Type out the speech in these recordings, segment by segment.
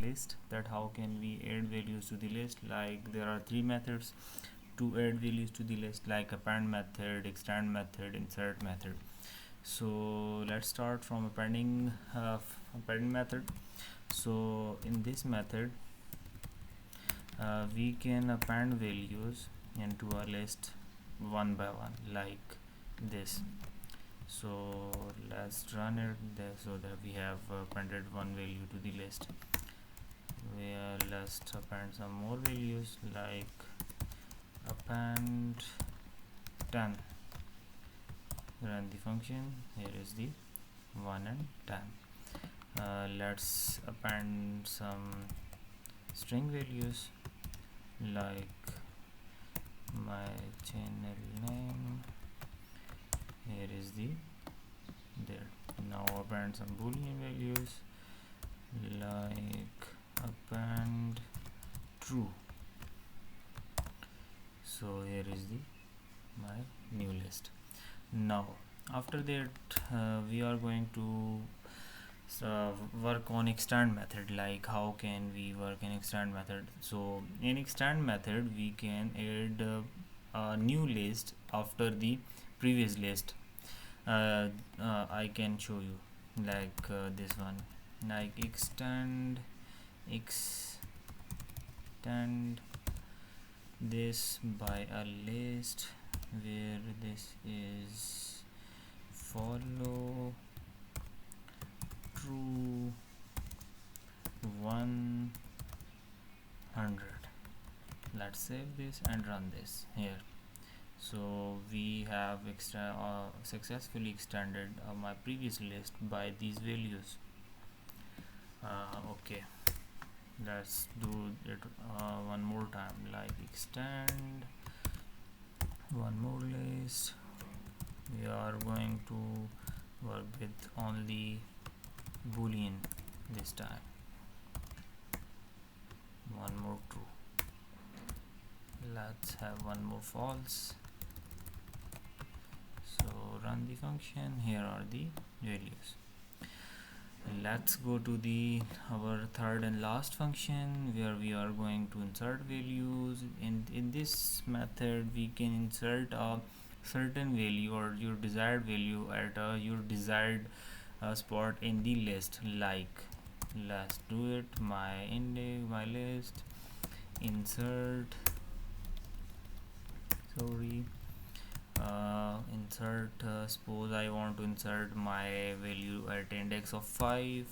list, that how can we add values to the list. Like there are three methods to add values to the list, like append method, extend method, insert method. So let's start from appending method. So in this method we can append values into a list one by one, like this. So let's run it there, so that we have appended one value to the list. Let's append some more values, like append 10. Run the function. Here is the 1 and 10. Let's append some string values, like my channel name. Here is the there. Now append some boolean values, like append true. So here is the my new list. Now after that we are going to work on extend method. Like how can we work in extend method? So in extend method we can add a new list after the previous list. I can show you, like this one, like extend this by a list where this is follow true 100. Let's save this and run this here. So we have successfully extended my previous list by these values. Okay, let's do it one more time, like extend one more list. We are going to work with only boolean this time. One more true. Let's have one more false. So run the function. Here are the values. Let's go to the our third and last function, where we are going to insert values. In this method we can insert a certain value or your desired value at your desired spot in the list. Like let's do it, my index, my list, insert, insert, suppose I want to insert my value at index of 5.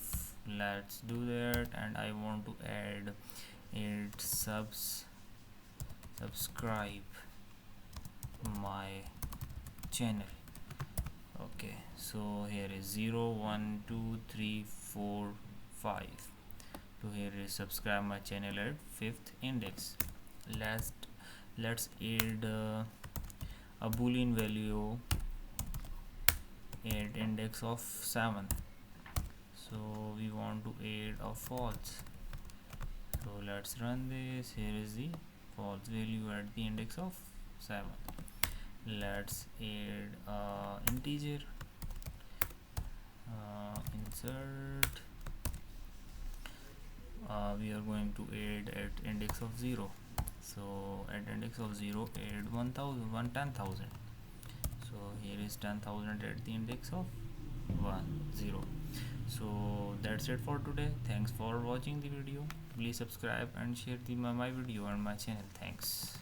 Let's do that, and I want to add it subscribe my channel. Okay, so here is 0 1 2 3 4 5. So here is subscribe my channel at 5th index. Let's add a boolean value at index of 7. So we want to add a false. So let's run this. Here is the false value at the index of 7. Let's add integer, insert, we are going to add at index of 0. So at index of 0 add 10,000. So here is 10,000 at the index of 0. So that's it for today. Thanks for watching the video. Please subscribe and share my video on my channel. Thanks.